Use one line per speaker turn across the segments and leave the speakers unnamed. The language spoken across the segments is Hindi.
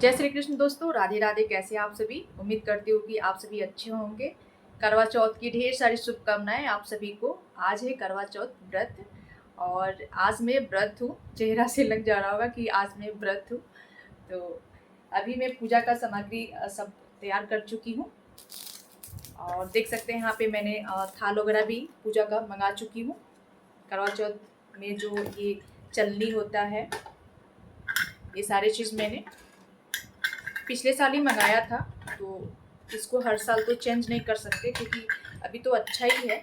जय श्री कृष्ण दोस्तों, राधे राधे। कैसे हैं आप सभी? उम्मीद करती हूँ कि आप सभी अच्छे होंगे। करवा चौथ की ढेर सारी शुभकामनाएं आप सभी को। आज है करवा चौथ व्रत और आज मैं व्रत हूँ। चेहरा से लग जा रहा होगा कि आज मैं व्रत हूँ। तो अभी मैं पूजा का सामग्री सब तैयार कर चुकी हूँ और देख सकते हैं यहाँ पे मैंने थाल वगैरह भी पूजा का मंगा चुकी हूँ। करवा चौथ में जो ये चलनी होता है, ये सारी चीज़ मैंने पिछले साल ही मंगाया था। तो इसको हर साल तो चेंज नहीं कर सकते क्योंकि अभी तो अच्छा ही है।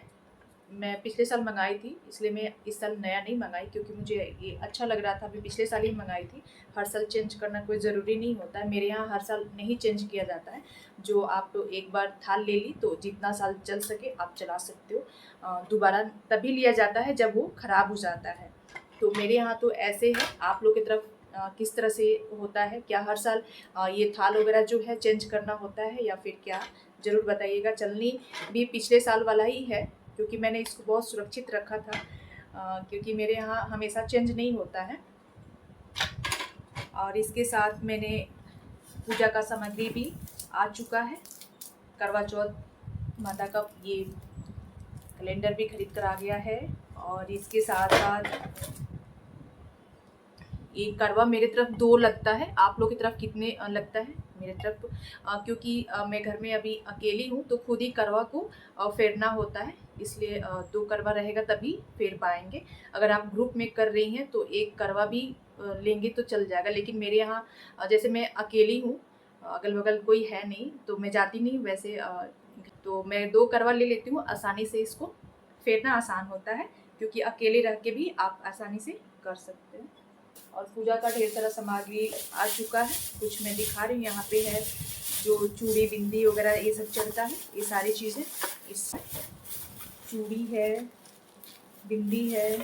मैं पिछले साल मंगाई थी, इसलिए मैं इस साल नया नहीं मंगाई क्योंकि मुझे ये अच्छा लग रहा था। अभी पिछले साल ही मंगाई थी। हर साल चेंज करना कोई ज़रूरी नहीं होता है। मेरे यहाँ हर साल नहीं चेंज किया जाता है। जो आप तो एक बार थाल ले ली तो जितना साल चल सके आप चला सकते हो। दोबारा तभी लिया जाता है जब वो ख़राब हो जाता है। तो मेरे यहाँ तो ऐसे है। आप लोग की तरफ किस तरह से होता है? क्या हर साल ये थाल वगैरह जो है चेंज करना होता है या फिर क्या? ज़रूर बताइएगा। चलनी भी पिछले साल वाला ही है क्योंकि मैंने इसको बहुत सुरक्षित रखा था, क्योंकि मेरे यहाँ हमेशा चेंज नहीं होता है। और इसके साथ मैंने पूजा का सामग्री भी आ चुका है। करवा चौथ माता का ये कैलेंडर भी खरीद कर आ गया है और इसके साथ साथ ये करवा मेरे तरफ 2 लगता है। आप लोग की तरफ कितने लगता है? मेरे तरफ क्योंकि मैं घर में अभी अकेली हूँ तो खुद ही करवा को फेरना होता है, इसलिए 2 करवा रहेगा तभी फेर पाएंगे। अगर आप ग्रुप में कर रही हैं तो 1 करवा भी लेंगे तो चल जाएगा। लेकिन मेरे यहाँ जैसे मैं अकेली हूँ, अगल बगल कोई है नहीं तो मैं जाती नहीं वैसे, तो मैं 2 करवा ले लेती हूँ। आसानी से इसको फेरना आसान होता है क्योंकि अकेले रह के भी आप आसानी से कर सकते हैं। और पूजा का ढेर सारा सामग्री आ चुका है। कुछ मैं दिखा रही हूँ। यहाँ पे है जो चूड़ी बिंदी वगैरह ये सब चढ़ता है, ये सारी चीज़ें। इस चूड़ी है, बिंदी है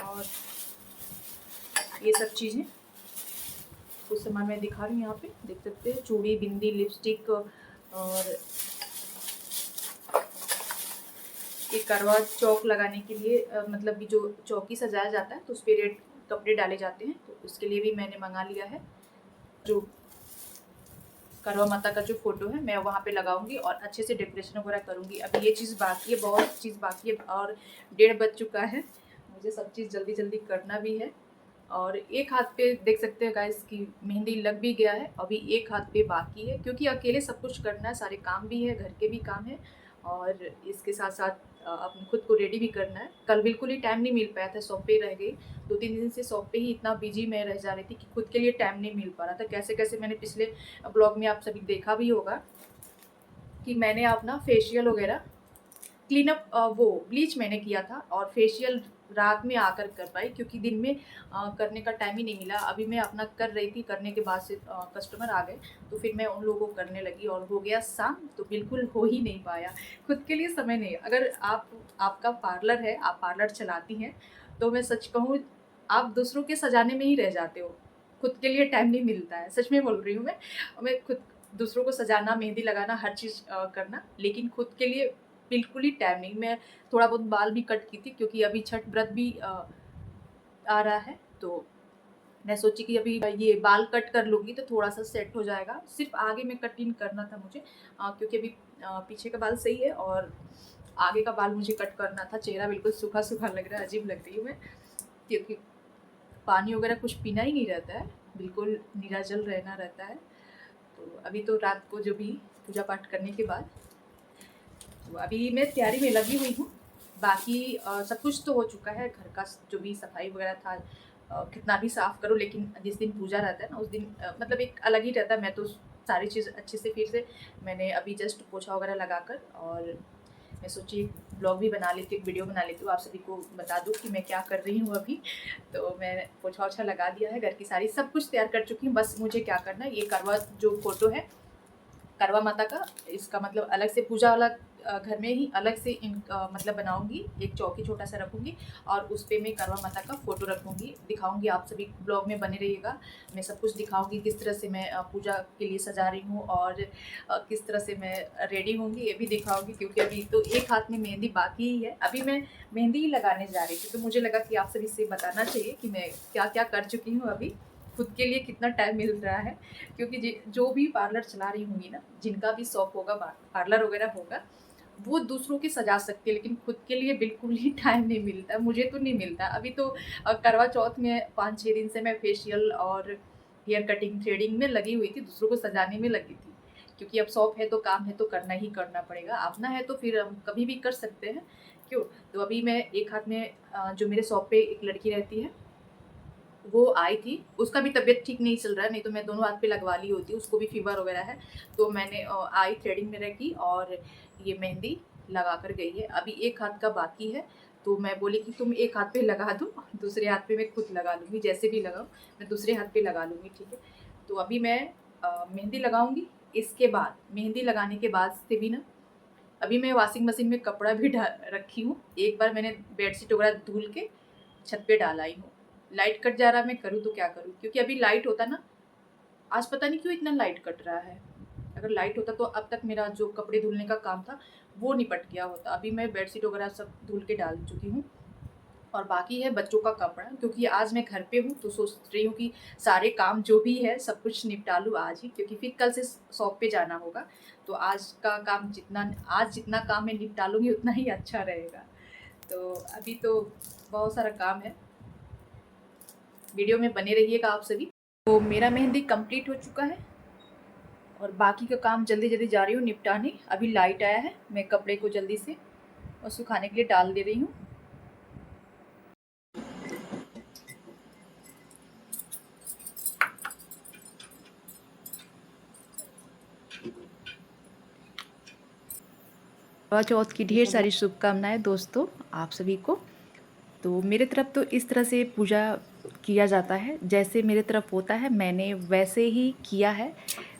और ये सब चीज़ें कुछ सामान मैं दिखा रही हूँ। यहाँ पे देख सकते हैं चूड़ी बिंदी लिपस्टिक और ये करवा चौक लगाने के लिए मतलब कि जो चौकी सजाया जाता है तो उस पर रेड कपड़े डाले जाते हैं, तो उसके लिए भी मैंने मंगा लिया है। जो करवा माता का जो फोटो है मैं वहाँ पे लगाऊंगी और अच्छे से डेकोरेशन वगैरह करूँगी। अभी ये चीज़ बाकी है, बहुत चीज़ बाकी है और 1:30 बज चुका है। मुझे सब चीज़ जल्दी जल्दी करना भी है। और एक हाथ पे देख सकते हैं गाइस की मेहंदी लग भी गया है, अभी एक हाथ पे बाकी है क्योंकि अकेले सब कुछ करना है। सारे काम भी है, घर के भी काम है और इसके साथ साथ अपने खुद को रेडी भी करना है। कल बिल्कुल ही टाइम नहीं मिल पाया था, शॉप पे रह गई। 2-3 दिन से शॉप पे ही इतना बिजी मैं रह जा रही थी कि खुद के लिए टाइम नहीं मिल पा रहा था। कैसे कैसे मैंने पिछले ब्लॉग में आप सभी देखा भी होगा कि मैंने अपना फेशियल वगैरह क्लीन अप वो ब्लीच मैंने किया था और फेशियल रात में आकर कर पाई क्योंकि दिन में करने का टाइम ही नहीं मिला। अभी मैं अपना कर रही थी, करने के बाद से कस्टमर आ गए तो फिर मैं उन लोगों को करने लगी और हो गया शाम, तो बिल्कुल हो ही नहीं पाया। खुद के लिए समय नहीं। अगर आपका पार्लर है, आप पार्लर चलाती हैं तो मैं सच कहूँ आप दूसरों के सजाने में ही रह जाते हो। खुद के लिए टाइम नहीं मिलता है, सच में बोल रही हूँ मैं खुद दूसरों को सजाना, मेहंदी लगाना, हर चीज़ करना, लेकिन खुद के लिए बिल्कुल ही टाइम नहीं। मैं थोड़ा बहुत बाल भी कट की थी क्योंकि अभी छठ व्रत भी आ रहा है, तो मैं सोची कि अभी ये बाल कट कर लूँगी तो थोड़ा सा सेट हो जाएगा। सिर्फ आगे में कटिंग करना था मुझे, क्योंकि अभी पीछे का बाल सही है और आगे का बाल मुझे कट करना था। चेहरा बिल्कुल सूखा सूखा लग रहा है, अजीब लग रही हूँ मैं क्योंकि पानी वगैरह कुछ पीना ही नहीं रहता है, बिल्कुल निराजल रहना रहता है। तो अभी तो रात को जो भी पूजा पाठ करने के बाद तो अभी मैं तैयारी में लगी हुई हूँ। बाकी सब कुछ तो हो चुका है। घर का जो भी सफाई वगैरह था, कितना भी साफ़ करो, लेकिन जिस दिन पूजा रहता है ना उस दिन मतलब एक अलग ही रहता है। मैं तो सारी चीज़ अच्छे से फिर से मैंने अभी जस्ट पोछा वगैरह लगा कर और मैं सोची ब्लॉग भी बना लेती हूँ, एक वीडियो बना लेती हूँ, आप सभी को बता दूँ कि मैं क्या कर रही हूँ अभी। तो मैं पोछा वोछा लगा दिया है, घर की सारी सब कुछ तैयार कर चुकी हूँ। बस मुझे क्या करना है, ये करवा जो फ़ोटो है करवा माता का, इसका मतलब अलग से पूजा वाला घर में ही अलग से मतलब बनाऊंगी। एक चौकी छोटा सा रखूंगी और उस पर मैं करवा माता का फ़ोटो रखूंगी, दिखाऊंगी। आप सभी ब्लॉग में बने रहिएगा। मैं सब कुछ दिखाऊंगी किस तरह से मैं पूजा के लिए सजा रही हूँ और किस तरह से मैं रेडी होंगी ये भी दिखाऊंगी। क्योंकि अभी तो एक हाथ में मेहंदी बाकी ही है, अभी मैं मेहंदी ही लगाने जा रही थी तो मुझे लगा कि आप सभी से बताना चाहिए कि मैं क्या क्या कर चुकी हूँ अभी। खुद के लिए कितना टाइम मिल रहा है, क्योंकि जो भी पार्लर चला रही होंगी ना, जिनका भी शॉप होगा, पार्लर वगैरह होगा, वो दूसरों की सजा सकती है, लेकिन खुद के लिए बिल्कुल ही टाइम नहीं मिलता। मुझे तो नहीं मिलता। अभी तो करवा चौथ में 5-6 दिन से मैं फेशियल और हेयर कटिंग थ्रेडिंग में लगी हुई थी, दूसरों को सजाने में लगी थी, क्योंकि अब शॉप है तो काम है तो करना ही करना पड़ेगा। अपना है तो फिर हम कभी भी कर सकते हैं, क्यों। तो अभी मैं एक हाथ में जो मेरे शॉप पे एक लड़की रहती है, वो आई थी, उसका भी तबीयत ठीक नहीं चल रहा है, नहीं तो मैं दोनों हाथ पे लगवा ली होती, उसको भी फीवर वगैरह है। तो मैंने आई थ्रेडिंग में रखी और ये मेहंदी लगा कर गई है। अभी एक हाथ का बाकी है, तो मैं बोली कि तुम एक हाथ पे लगा दो, दूसरे हाथ पे मैं खुद लगा लूँगी, जैसे भी लगाऊँ मैं दूसरे हाथ पे लगा लूँगी, ठीक है। तो अभी मैं मेहंदी लगाऊँगी। इसके बाद मेहंदी लगाने के बाद से भी ना, अभी मैं वॉशिंग मशीन में कपड़ा भी रखी हूँ। एक बार मैंने बेडशीट वगैरह धुल के छत पे डाल आई हूँ। लाइट कट जा रहा है, मैं करूँ तो क्या करूँ, क्योंकि अभी लाइट होता ना, आज पता नहीं क्यों इतना लाइट कट रहा है। अगर लाइट होता तो अब तक मेरा जो कपड़े धुलने का काम था वो निपट गया होता। अभी मैं बेडशीट वगैरह सब धुल के डाल चुकी हूँ, और बाकी है बच्चों का कपड़ा, क्योंकि आज मैं घर पे हूँ तो सोच रही हूँ कि सारे काम जो भी है सब कुछ निपटा लूँ आज ही, क्योंकि फिर कल से शॉप पे जाना होगा। तो आज का काम जितना काम मैं निपटा लूँगी उतना ही अच्छा रहेगा। तो अभी तो बहुत सारा काम है, वीडियो में बने रहिएगा आप सभी। तो मेरा मेहंदी कंप्लीट हो चुका है और बाकी का काम जल्दी जल्दी जा रही हूँ निपटाने। अभी लाइट आया है, मैं कपड़े को जल्दी से और सुखाने के लिए डाल दे रही हूँ। करवा चौथ की ढेर सारी शुभकामनाएं दोस्तों आप सभी को। तो मेरे तरफ तो इस तरह से पूजा किया जाता है, जैसे मेरे तरफ होता है मैंने वैसे ही किया है।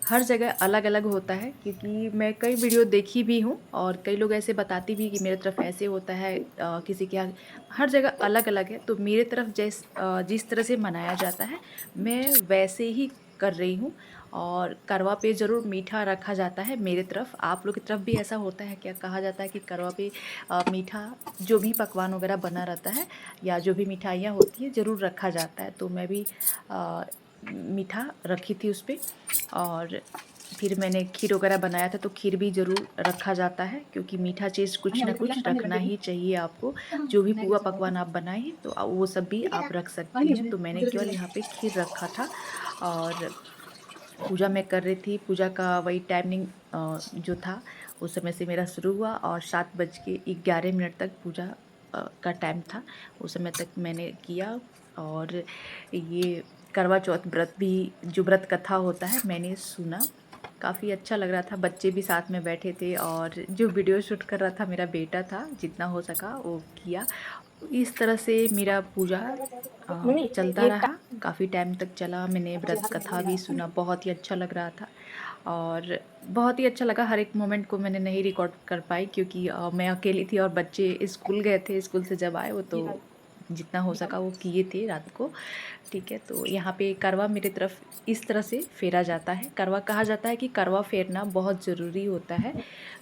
हर जगह अलग अलग होता है, क्योंकि मैं कई वीडियो देखी भी हूँ और कई लोग ऐसे बताती भी कि मेरे तरफ ऐसे होता है, किसी के यहाँ हर जगह अलग अलग है। तो मेरे तरफ जिस तरह से मनाया जाता है मैं वैसे ही कर रही हूँ। और करवा पे ज़रूर मीठा रखा जाता है मेरे तरफ। आप लोग की तरफ भी ऐसा होता है क्या? कहा जाता है कि करवा पे मीठा जो भी पकवान वगैरह बना रहता है या जो भी मिठाइयाँ होती है ज़रूर रखा जाता है। तो मैं भी मीठा रखी थी उस पर, और फिर मैंने खीर वगैरह बनाया था तो खीर भी ज़रूर रखा जाता है, क्योंकि मीठा चीज़ कुछ ना कुछ रखना ही चाहिए आपको। जो भी पुआ पकवान आप बनाए हैं तो वो सब भी आप रख सकती हैं। तो मैंने केवल यहाँ पे खीर रखा था और पूजा मैं कर रही थी। पूजा का वही टाइमिंग जो था उस समय से मेरा शुरू हुआ और 7:11 तक पूजा का टाइम था, उस समय तक मैंने किया। और ये करवा चौथ व्रत भी, जो व्रत कथा होता है, मैंने सुना, काफ़ी अच्छा लग रहा था। बच्चे भी साथ में बैठे थे और जो वीडियो शूट कर रहा था मेरा बेटा था, जितना हो सका वो किया। इस तरह से मेरा पूजा चलता रहा, काफ़ी टाइम तक चला। मैंने व्रत कथा भी सुना, बहुत ही अच्छा लग रहा था और बहुत ही अच्छा लगा। हर एक मोमेंट को मैंने नहीं रिकॉर्ड कर पाई, क्योंकि मैं अकेली थी और बच्चे स्कूल गए थे। स्कूल से जब आए वो तो जितना हो सका वो किए थे रात को, ठीक है। तो यहाँ पे करवा मेरे तरफ इस तरह से फेरा जाता है। करवा कहा जाता है कि करवा फेरना बहुत ज़रूरी होता है,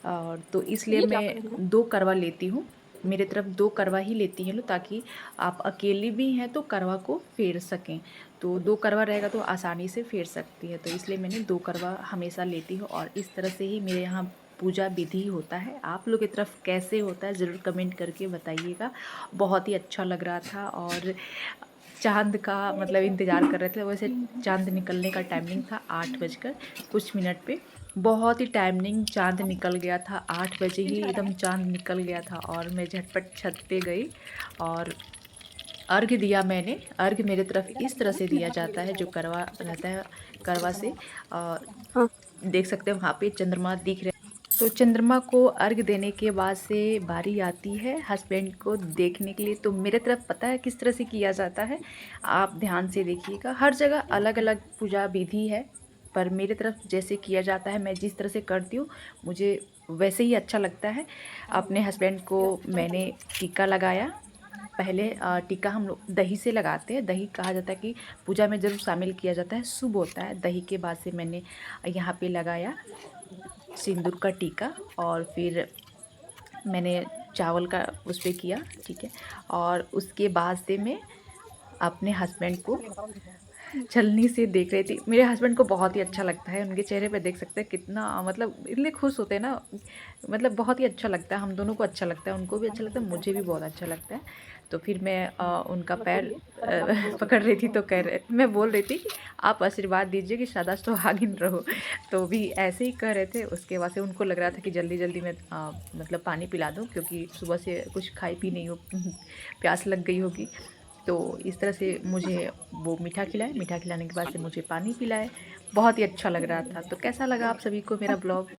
और तो इसलिए मैं 2 करवा लेती हूँ। मेरे तरफ 2 करवा ही लेती हैं लोग, ताकि आप अकेली भी हैं तो करवा को फेर सकें। तो 2 करवा रहेगा तो आसानी से फेर सकती है, तो इसलिए मैंने 2 करवा हमेशा लेती हूँ। और इस तरह से ही मेरे यहाँ पूजा विधि होता है। आप लोग की तरफ कैसे होता है ज़रूर कमेंट करके बताइएगा। बहुत ही अच्छा लग रहा था और चाँद का मतलब इंतज़ार कर रहे थे। वैसे चाँद निकलने का टाइमिंग था 8 बजकर कुछ मिनट पे। बहुत ही टाइमिंग चाँद निकल गया था, 8 बजे ही एकदम चाँद निकल गया था और मैं झटपट छत पे गई और अर्घ दिया मैंने। अर्घ मेरे तरफ इस तरह से दिया जाता है, जो करवा रहता है, करवा से देख सकते हैं वहाँ पे चंद्रमा दिख रहे हैं। तो चंद्रमा को अर्घ देने के बाद से बारी आती है हस्बैंड को देखने के लिए। तो मेरे तरफ पता है किस तरह से किया जाता है, आप ध्यान से देखिएगा। हर जगह अलग अलग पूजा विधि है, पर मेरे तरफ जैसे किया जाता है, मैं जिस तरह से करती हूँ मुझे वैसे ही अच्छा लगता है। अपने हस्बैंड को मैंने टीका लगाया। पहले टीका हम लोग दही से लगाते हैं। दही कहा जाता है कि पूजा में ज़रूर शामिल किया जाता है, शुभ होता है। दही के बाद से मैंने यहाँ पे लगाया सिंदूर का टीका, और फिर मैंने चावल का उस पर किया, ठीक है। और उसके बाद से मैं अपने हस्बैंड को छलनी से देख रही थी। मेरे हस्बैंड को बहुत ही अच्छा लगता है, उनके चेहरे पे देख सकते हैं कितना मतलब इतने खुश होते हैं ना, मतलब बहुत ही अच्छा लगता है, हम दोनों को अच्छा लगता है, उनको भी अच्छा लगता है, मुझे भी बहुत अच्छा लगता है। तो फिर मैं उनका पैर पकड़ रही थी, तो मैं बोल रही थी कि आप आशीर्वाद दीजिए कि सदा सुहागिन रहो। तो भी ऐसे ही कह रहे थे, उसके बाद से उनको लग रहा था कि जल्दी-जल्दी मैं मतलब पानी पिला दूँ, क्योंकि सुबह से कुछ खाई पी नहीं हो प्यास लग गई होगी। तो इस तरह से मुझे वो मीठा खिलाए, मीठा खिलाने के बाद से मुझे पानी पिलाए। बहुत ही अच्छा लग रहा था। तो कैसा लगा आप सभी को मेरा ब्लॉग?